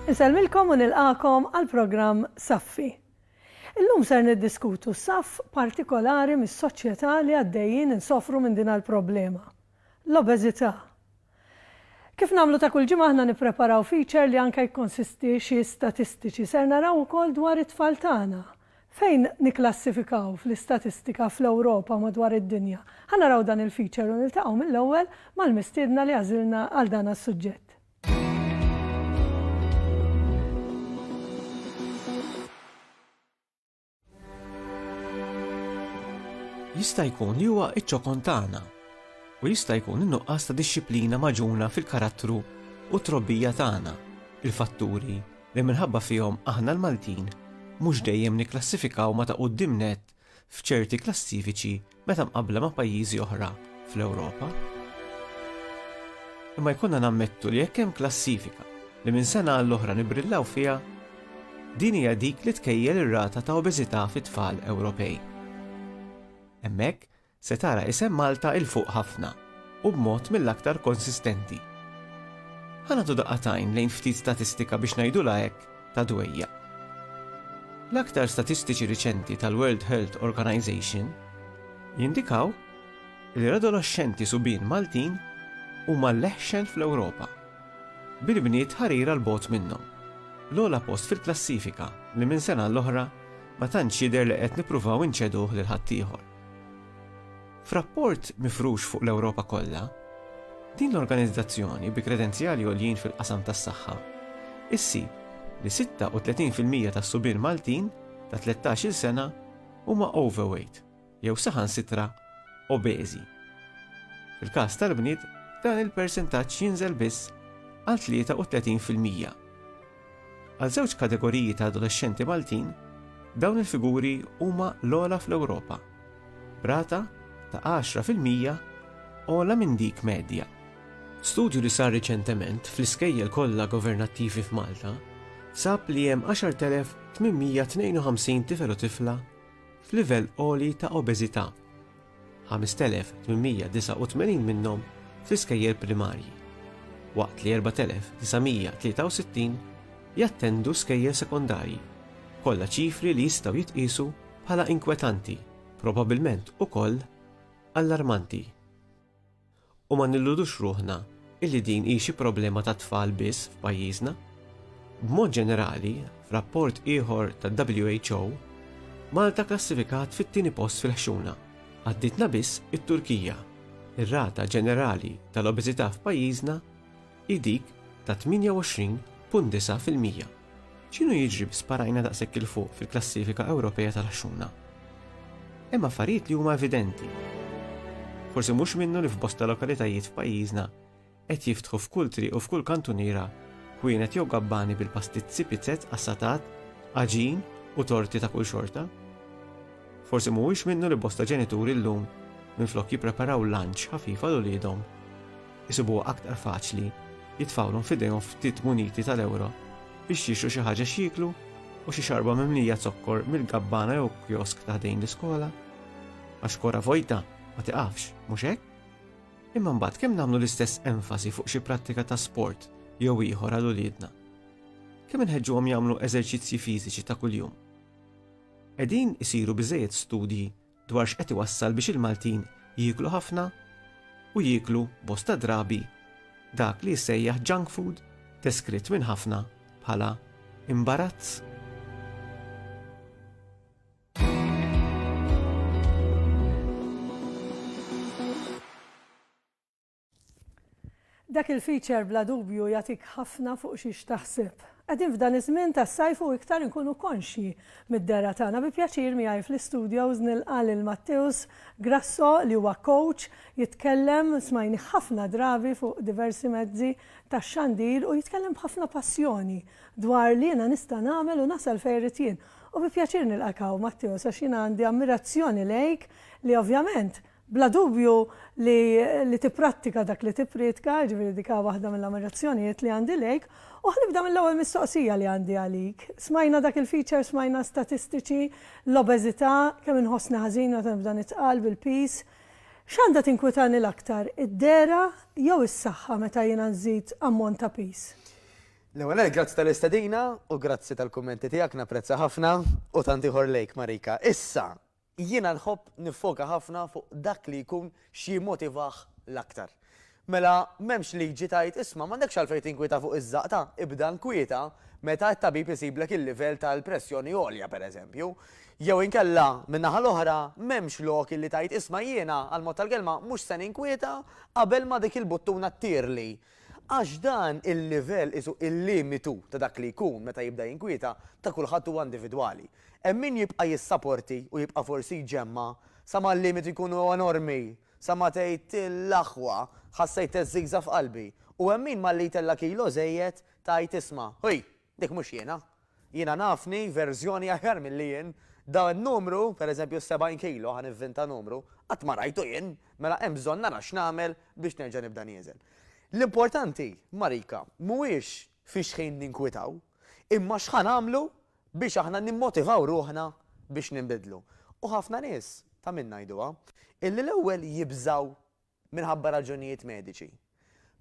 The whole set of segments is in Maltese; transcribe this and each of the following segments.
Inselmilkom u nilqakom għal-programm Saffi. Illum ser niddiskutu saff partikolari mis-soċjetà li għaddejjin insofru minn din għall-problema, l-obeżità. Kif nagħmlu ta' kull ġimgħa aħna nippreparaw feature li anke jkonsisti xi statistiċi ser naraw ukoll dwar it-tfal tagħna. Fejn niklassifikaw fl-istatistika fl-Ewropa madwar id-dinja. Ħanaraw dan il-feature u niltaqgħu mill-ewwel mal-mistiedna li għażilna għal dan is-suġġett. Jista' jkun li huwa iċ-ċokon tagħna u jista' jkun in-nuqqas ta' dixxilpina maġuna fil-karattru u trobbija tagħna, il-fatturi li minħabba fihom aħna l-Maltin mhux dejjem nikklassifikaw ma ta' quddiem nett f'ċerti klassifiċi meta mqabbla ma' pajjiżi oħra fl-Ewropa. Imma jkollna nammettu li jekk hemm klassifika li minn sena għall-oħra nibrillaw fiha, din hija dik li tkejjel ir-rata ta' obeżità fit-tfal Ewropej. Hemmhekk se tara isem Malta il fuq ħafna u b'mod mill-aktar konsistenti. Ħanagħtu daqqatajn lejn ftit statistika biex ngħidulha hekk ta' dwejja. L-aktar statistiċi riċenti tal-World Health Organization jindikaw li l-adolescenti subien Maltin huma l-leħxen fl-Ewropa, bil-bniet ħarira l-bot minnhom. L-ogħla post fil-klassifika li minn sena l-oħra ma tantx jidher li qed nippruvaw inċeduh lil ħaddieħor. F'rapport mifrux fuq l-Ewropa kollha, din l-organizzazzjoni bi kredenzjali għoljin fil-qasam tas-saħħa issib li 36% tas-subien Maltin ta' 13-il sena huma overweight jew saħansitra obeżi. Fil-każ tal-bniet dan il-persentaġġ jinżel biss għal 33%. Għal żewġ kategoriji ta' adolescenti Maltin dawn il-figuri huma l-ogħla fl-Ewropa, brata ta' 10% ogħla minn dik medja. Studju li sar riċentement fl-iskejjel kollha governattivi f'Malta sab li hemm 10,852 tifel u tifla f'livell għoli ta' obeżità, 5,889 minnhom fl-iskejjel primarji, waqt li 4,963 jattendu skejjel sekondarji, kollha ċifri li jistgħu jitqisu bħala inkwetanti, probabbilment ukoll allarmanti. U ma nilludux ruħna illi din hi xi problema ta' tfal biss f'pajjiżna. B'mod ġenerali, f'rapport ieħor tad-WHO, Malta klassifikat fit-tieni post fil-ħxuna, għadditna biss it-Turkija. Ir-rata ġenerali tal-obeżità f'pajjiżna hi dik ta' 28.9%. X'inhu jiġri sparajna daqshekk il fuq fil-klassifika Ewropea tal-ħxuna? Hemm affarijiet li huma evidenti. Forsi mhux minnu li f'bosta lokalitajiet f'pajjiżna qed jiftħu f'kull triq u f'kull kantuniera kwienet jew gabbani bil-pastizzi, pizzett, assatat, aġin u torti ta' kull xorta. Forsi mhuwiex minnu li bosta ġenituri llum minflok jippreparaw lunch ħafif għal uliedhom isibuha aktar faċli jitfawlhom f'idejhom ftit muniti tal-ewro biex jixtru xi ħaġa x'jieklu u xi xarba mimlija zokkor mill-gabbana jew kiosk ta' ħdejn l-iskola. Għax kora vojta ma tiqafx, mhux hekk? Imma mbagħad kemm nagħmlu l-istess enfasi fuq xi prattika ta' sport jew ieħor għal uliedna. Kemm inħeġġuhom jagħmlu eżerċizzji fiżiċi ta' kuljum. Qegħdin isiru biżejjed studji dwar x'qed iwassal biex il-Maltin jieklu ħafna u jieklu bosta drabi dak li jsejjaħ junk food deskritt minn ħafna bħala imbarazz. Dak il-feature bla dubju jagħtik ħafna fuq xiex taħseb. Qegħdin f'dan iż-żmien tas-sajf u iktar inkunu konxi mid-dera tagħna bi pjaċir miegħi fl-istudios nilqa' lil Matteus Grasso li huwa coach jitkellem smajni ħafna drabi fuq diversi mezzi tax-xandir u jitkellem b'ħafna passjoni dwar li jiena nista' nagħmel u nasal fejn irid jien. U bi pjaċir nilqakaw Matteus għax jiena għandi ammirazzjoni lejk li ovvjament bla dubju li tipprattika dak li tippritka, ġifieri dik waħda mill-ammirazzjonijiet li għandi lejk, u ħanibda mill-ewwel mistoqsija li għandi għalik. Smajna dak il-feature, smajna statistiċi, l-obeżità, kemm inħossni ħażin meta nibda nitqal bil-peace. X'għandha tinkwetani l-aktar, id-dera jew is-saħħa meta jiena nżid ammont ta' peace? L-ewwel grazzi tal-istedina u grazzi tal-kummenti tiegħek napprezza ħafna u tant ieħor lejk Marika. Issa, jiena nħobb nifoka ħafna fuq dak li jkun xi motivah l-aktar. Mela m'hemmx liġi tajt isma' m'għandekx għalfejn tinkwieta fuq iż-żaqta, ibda nkwieta meta t-tabib isiblek il-livell tal-pressjoni għolja pereżempju. Jew inkella min-naħa l-oħra m'hemmx lok li tajt isma' jiena għal-mod tal-kelma mhux se ninkwieta qabel ma dik il-buttuna ttirli. Għax dan il-livell isu il-limitu ta' dak li jkun meta jibda jinkwieta ta' kulħadd huwa individwali. Hemm min jibqa' jissapporti u jibqa' forsi ġemma sa ma l-limitu jkunu enormi, sa ma tgħid l-aħwa ħassejt teżżigża f'qalbi. U hemm min malli jtella kilo żejjed tgħid isma' ħoj, dik mhux jiena. Jiena nafni verżjoni aħjar milli jien da n-numru, pereżempju 70 kilo ħan ivvinta numru, qatt ma rajtu jien, mela hemm bżonn nara x'nagħmel biex nerġa' nibda nieżel. L-importanti, Marika, mhuwiex fiex ħin ninkwitaw, imma x'ħan għamlu biex aħna nimmotivaw ruħna biex nimbidlu. U ħafna nies ta' min ngħiduha illi l-ewwel jibżaw minħabba raġunijiet mediċi.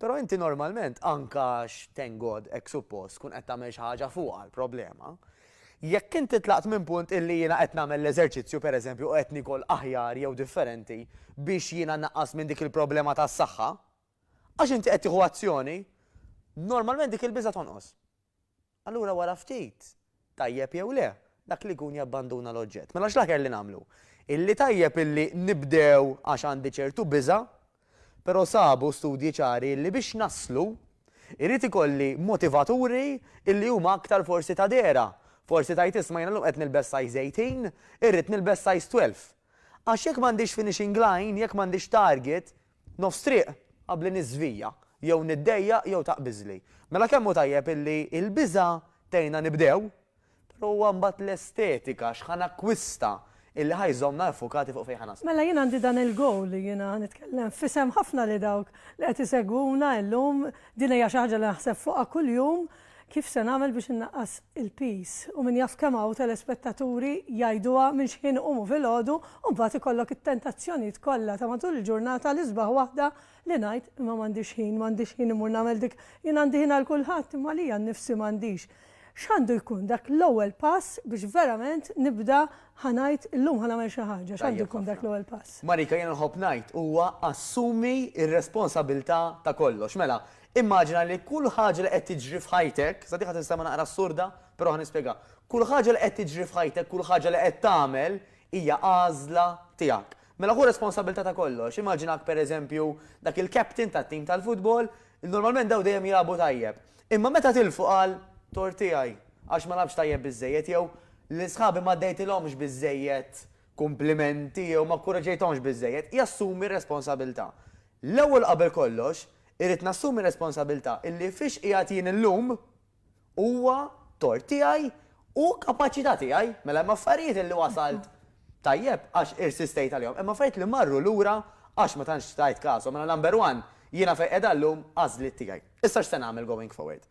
Però inti normalment anka thank God hekk suppost kun qed tagħmel xi ħaġa fuqha l-problema. Jekk inti tlaqt minn punt illi jiena qed nagħmel l-eżerċizzju pereżempju u qed nikol aħjar jew differenti biex jiena naqqas minn dik il-problema tas-saħħa, għax inti qed tieħu azzjoni, normalment dik il-biża tonqos. Allura wara ftit, tajjeb jew le, dak li jkun jabbanduna l-oġġett. Mela x'laħker li nagħmlu? Illi tajjeb illi nibdew għax għandi ċertu biża, però sabu studji ċari li biex naslu irid ikolli motivaturi illi huma aktar forsi ta' dera. Forsi tajt isma' jiena llum qed nilbes size 18, irrid nilbes size 12. Għax jekk m'għandix finishing line, jekk m'għandix target, nofs triq qabli niżvija, jew niddejja jew taqbiżli. Mela kemm hu tajjeb illi l-biża tgħinna nibdew, però huwa mbagħad l-estetika x'ħan akkwista illi ħajżomna effukati fuq fejn ħanas. Mela jien għandi dan il-goal li jiena nitkellem fisem ħafna li dawk li qed isegwuna llum din hija xi ħaġa li naħseb fuqha kuljum kif se nagħmel biex innaqqas il-peace u min jaf kemm hawn telespettaturi jgħiduha minn x'ħin iqumu filgħodu u mbagħad ikollok it-tentazzjonijiet kollha ta' matul il-ġurnata li sbaħ waħda li ngħid imma m'għandix ħin imur nagħmel dik jien għandi ħin għal kulħadd imma li nnifsi m'għandix. X'għandu jkun dak l-ewwel pass biex verament nibda ħanajt illum ħanagħmel xi ħaġa, x'għandu jkun dak l-ewwel pass? Marika jiena nħobb ngħid huwa assumi r-responsabilità ta' kollox. Mela, immaġina li kull ħaġa li qed tiġri f'ħajtek, sa diħa tistama naqra assurda, però ħanispjega. Kull ħaġa li qed tiġri f'ħajtek, kull ħaġa li qed tagħmel hija għażla tiegħek. Mela hu responsabilità ta' kollox. Immaġinak pereżempju dak il-captain tat-tim tal-futbol, normalment daw dejjem jilagħbu tajjeb. Imma meta tilfu qal tor tiegħi għax ma labx tajjeb biżejjed jew l-isħabi ma ddejtilhomx biżejjed komplimenti jew ma kkoraġejthomx biżejjed, jassumi responsabilità. L-ewwel qabel kollox irrid nassumi responsabilità illi fiex qiegħed jien illum huwa tort tiegħi u kapaċità tiegħi mela hemm affarijiet illi wasalt tajjeb għax irsistejt għalihom. Hemm affarijiet li marru lura għax ma tantx tajt kasu mela number one jiena fejn qiegħda llum għażliet tiegħi. Issa x'se nagħmel going forward.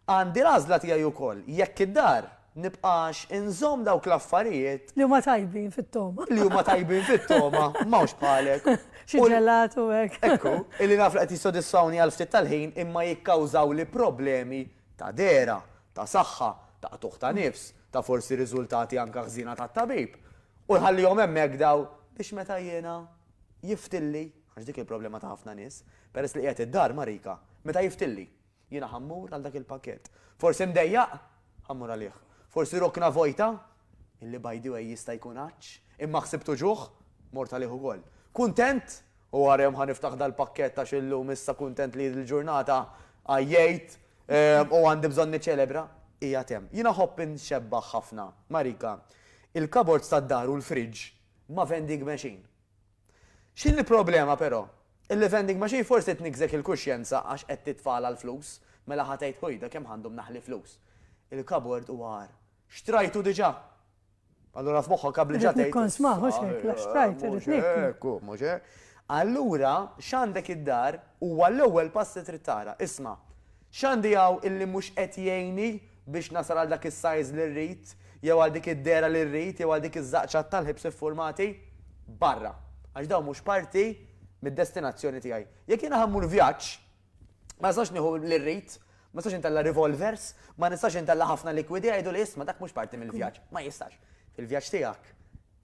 Għandi l-għażla tiegħi wkoll jekk id-dar nibqax inżomm dawk l-affarijiet li huma tajbin fit-toma. Li huma tajbin fit-toma, m'hawnx bħalek. Xi ġelatu hekk. Ekku, illi naf li qed jissodisfawni għal ftit tal-ħin imma jikkawżaw li problemi ta' dera, ta' saħħa, ta' tuħ ta' nifs, ta' forsi riżultati anke ħżina tat-tabib. U nħallihom hemmhekk daw biex meta jiena jiftilli, għax dik il-problema ta' ħafna nies, peress li qiegħed id-dar Marika, meta jiftilli, jiena ħammur għal dak il-pakkett. Forsi mdejjaq, ħammur għalih. Forsi rokna vojta, illi by the way jista' jkun għaċ, imma ħsibtu ġuħ, mort għalih ukoll. Kuntent, u għarem ħaniftaħ dal-pakket ta' xillum issa kuntent li l-ġurnata għajjejt u għandi bżonn niċċelebra, hija tem. Jiena ħobb inxebbaħ ħafna, Marika, il-kabords tad-dar u l-friġġ ma' vending machine. X'inhi problema però? Il-vending machine forsi tnikżek il-kuxjenza għax qed titfala l-flus, mela ħatejt ħojda kemm għandhom naħli flus. Il-kabord u għar. Xtrajtu diġà? Allura f'moħħok qabel ġa tgħid. Kon smaħu xejn, la xtrajt irid nikku. Mhux hekk. Allura x'għandek id-dar huwa l-ewwel pass li trid tara. Isma', x'għandi hawn illi mhux qed jgħinni biex nasal għal dak is-sajż li rrid, jew għal dik id-dera li rrid, jew għal dik iż-żaqċa tal-ħibs iffurmati barra. Għax dawn mhux parti mid-destinazzjoni tiegħi. Jekk jiena ħammur vjaġġ, ma sax nieħu li rrid, Ma nistax intella revolvers, ma nistax intella ħafna likwidi għajdu li isma dak mhux parti mill-vjaġġ. Ma jistax. Fil-vjaġġ tiegħek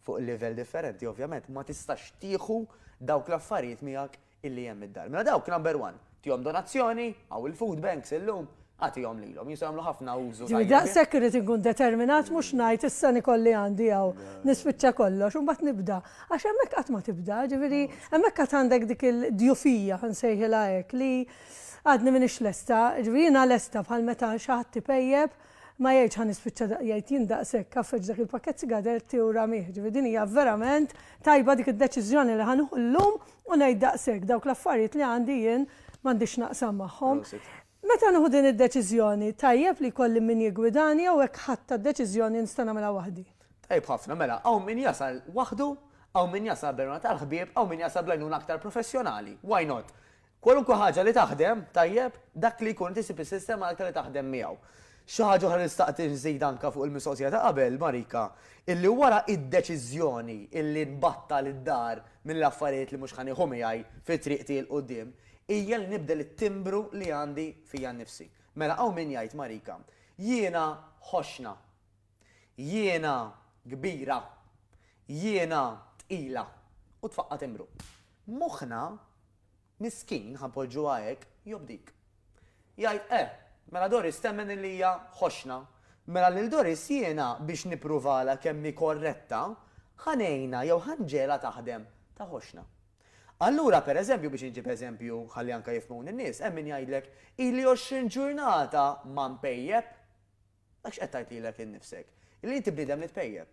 fuq il-livell differenti ovvjament, ma tistax tieħu dawk l-affarijiet miegħek illi hemm id-dar. Mela dawk number one, tihom donazzjoni, għaw il-food banks illum, għatihom lilhom, jistgħu jagħmlu ħafna użu. Daqshekk irid inkun determinat mhux ngħid issa nikolli għandi hawn nispiċċa kollox u mbagħad nibda. Għax hemmhekk qatt ma tibda, ġifieri hemmhekk qatt għandek dik il-djufija nsejħilha hekk li għadni minix lesta, ġifieri jiena lesta bħal meta xi ħadd tipejjeb ma jgħidx ħan nispiċċa jgħid jien daqshekk kaffeġ dak il-pakkett sigaretti u ramih. Ġifieri din hija verament tajba dik id-deċiżjoni li ħanuħu llum u ngħid daqshekk dawk l-affarijiet li għandi jien m'għandix naqsam magħhom. Meta nieħu din id-deċiżjoni tajjeb li jkolli min jiggwidani jew hekk ħadd deċiżjoni nista' nagħmilha waħdi. Tajb ħafna mela, hawn min jasal waħdu, hawn min jasal b'erna tal-ħbieb, hawn min jasal b'lejnuna aktar professjonali. Why not? Kwalunkwe ħaġa li taħdem, tajjeb, dak li jkun tisib is-sistema aktar li taħdem miegħu. Xi ħaġa oħra nistaqti nżid anke fuq il-mistoqsija ta' qabel, Marika, illi wara id-deċiżjoni illi nbatta lid-dar mill-affarijiet li mhux ħanieħu miegħi fit-triq tiegħi l-qudiem, hija li nibdel it-timbru li għandi fija nnifsi. Mela hawn min jgħid Marika, jiena ħoxna, jiena kbira, jiena tqila u tfaqqa timbru. Moħħna miskin ħanpoġġu hekk jobdik. Jgħid mela Doris temmen li hija ħoxna, mela lil Doris jiena biex nippruvala kemm hi korretta, ħanejna jew ħanġela taħdem ta' ħoxna. Allura pereżempju biex inġib eżempju ħalli anke jifhmun in-nies, hemm min jgħidlek ili 20 ġurnata ma mpejjeb, dak x'qed tgħidlek innifsek, illi inti bniedem li tpejjeb.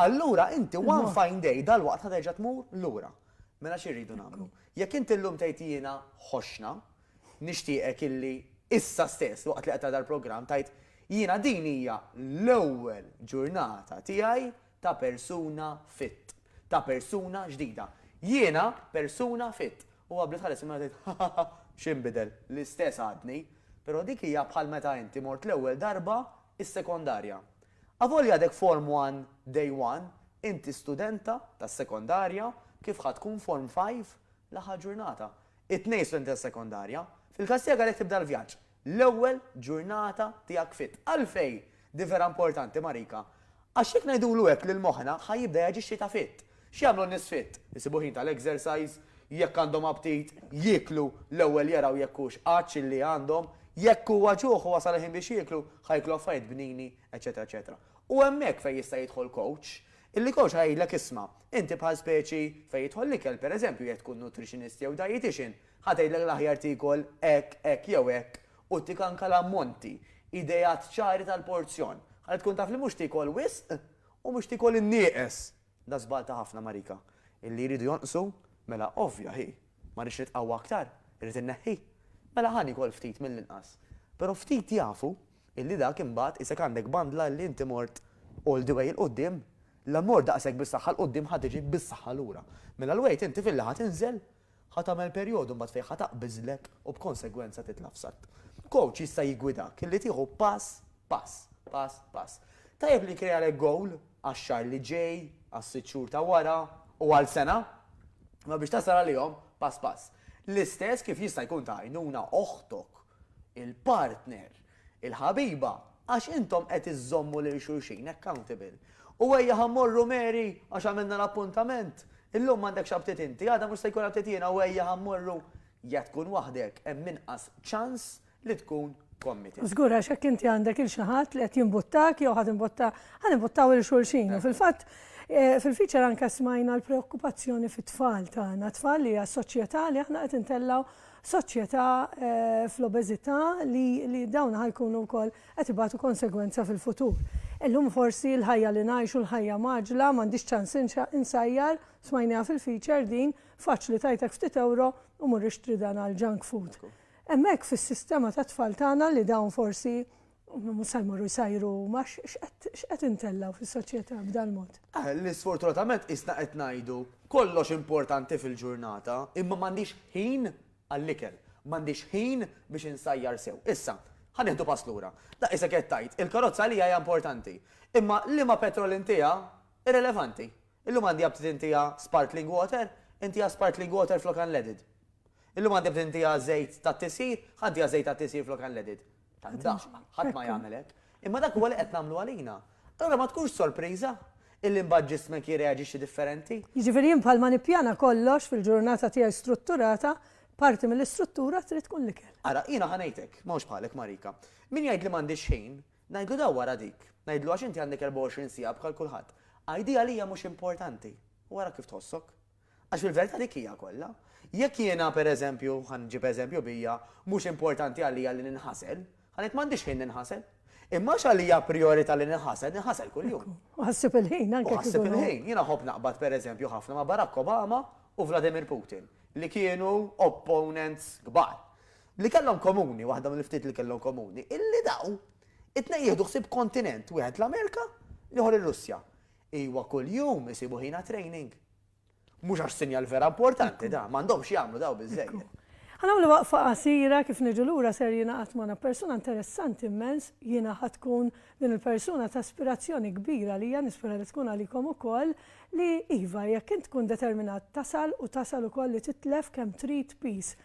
Allura inti one fine day dal-waqt ħaterġa' tmur lura. Mela x'irridu nagħmlu? Jekk inti llum tgħid jiena ħoxna, nixtieqek illi issa stess waqt li qed dal-programm tajt jiena din hija l-ewwel ġurnata tiegħi ta' persuna fit, ta' persuna ġdida. Jiena persuna fit. U għabli tħares imma tgħid x'inbidel l-istess għadni, però dik hija bħal meta inti mort l-ewwel darba is-sekondarja. Avolja dek Form 1 Day 1, inti studenta tas-sekondarja kif ħadd tkun Form 5 l-aħħar ġurnata. It-tnejn studenti tas-sekondarja fil-każ tiegħek għalhekk tibda l-vjaġġ. L-ewwel ġurnata tiegħek fit. Għalfejn di vera importanti Marika. Għax jekk ngħidulu hekk lil moħħna ħajibda jaġixxi ta' fit. X'jagħmlu n-nies fit? Isibu ħin tal-exercise, jekk għandhom aptit, jieklu l-ewwel jaraw jekk hux qaċċ li għandhom, jekk huwa ġuħ u wasal ħin biex jieklu, ħajklu affarijiet bnini, eċetera, eċetera. U hemmhekk fejn jista' jidħol coach. Illi coach ħajlek isma' inti bħal speċi fejn jidħol l-ikel pereżempju jekk tkun nutritionist jew dietitian, ħatejdlek l-aħjar tikol hekk jew hekk u tik anke l-ammonti, idejat ċari tal-porzjon. Ħalli tkun taf li mhux tikol wisq u mhux tikol in-nieqes. Da żbal ta' ħafna Marika. Illi jridu jonqsu, mela ovvja hi, ma rridx nitqawwa aktar, irrid inneħħi. Mela ħan ikol ftit mill-inqas. Però ftit jafu illi dak imbagħad isek għandek bandla li inti mort all the way il-qudiem, l-ammor daqshekk bis-saħħa l-qudiem ħadd tiġi bis-saħħa lura. Mela l-wejt inti fil-laħa tinżel, ħadd tagħmel perjodu mbagħad fejn ħadd taqbiżlek u b'konsegwenza titlafsat. Coach jista' jiggwidak illi tieħu pass. Tajjeb li krealek gowl għax-xahar li ġej, għas-sitt xhur ta' wara u għal sena, ma biex tasal għalihom pass. L-istess kif jista' jkun ta' għajnuna oħtok, il-partner, il-ħabiba, għax intom qed iżommu lil xulxin accountable. U ejja ħammorru Mary għax għamilna l-appuntament. Illum m'għandek x'abtit inti, għadha mhux se jkun abtit jiena u ejja ħammorru jekk tkun waħdek hemm inqas ċans li tkun committed. Żgur għax hekk inti għandek il-xi ħadd li qed jinbuttak jew ħanimbuttaw il-xulxin. Fil-fatt fil-feature anke smajna l-preokkupazzjoni fit-tfal tagħna, tfal li hija soċjetà li aħna qed intellgħu soċjetà fl-obeżità li dawn ħajkunu wkoll qed ibagħtu konsegwenza fil-futur. Illum forsi l-ħajja li ngħixu l-ħajja maġla m'għandix ċans insajjar smajniha fil-feature din faċli tajtek ftit euro u mur ixtri dan għal junk food. Hemmhekk fis-sistema ta' tfal tagħna li dawn forsi mhux jmorru jsajru ma x'qed intellaw fis-soċjetà b'dan mod. Li sfortunatament isna qed ngħidu kollox importanti fil-ġurnata, imma m'għandix ħin għall-ikel, m'għandix ħin biex insajjar sew. Issa, ħanieħdu pass lura. Da issa qed tgħid, il-karozza li hija importanti, imma liema petrol intija irrelevanti. Illum għandi abtit intija sparkling water, intija sparkling water flok unleaded. Illum għandi abtit intija żejt tat-tisir, ħaddija żejt tat-tisir flok unleaded. Tandaħ, ħadd ma jagħmelek. Imma dak huwa li qed nagħmlu għalina. Allura ma tkunx sorpriża il-imbaġġismek jirreaġixxi differenti. Jiġifieri jien bħalma nippjana kollox fil-ġurnata tiegħi strutturata, parti mill-istruttura trid tkun l-ikel. Ara, jiena ħanejtek, mhux bħalek Marika. Min jgħid li m'għandix ħin, ngħidlu daw wara dik. Ngħidlu għax inti għandek 24 sija bħal kulħadd. Idea li hija mhux importanti. Wara kif tħossok. Għax fil-verità dik hija kollha. Jekk jiena pereżempju, ħanġib eżempju bija, mhux importanti għalija li ninħasel, ħanet m'għandix ħin ninħasel. Imma x'għalija priorità li ninħasel kuljum. Ħassib il-ħin anke. Ħassib il-ħin. Jiena ħobb naqbad pereżempju ħafna ma' Barack Obama u Vladimir Putin li kienu opponents kbar. Li kellhom komuni, waħda mill-ftit li kellhom komuni, illi daw it-tnejn jieħdu ħsieb kontinent wieħed l-Amerika ieħor ir-Russja. Iwa kuljum isibu ħina training. Mhux għax sinjal vera importanti da, m'għandhomx jagħmlu daw biżżejjed. Ħanamlu waqfa qasira kif niġu lura ser jingħaqad magħna persuna interessanti immens, jiena tkun din il-persuna ta' aspirazzjoni kbira li hija nispera li tkun għalikom ukoll li iva jekk int tkun determinat tasal u tasal ukoll li titlef kemm trid peace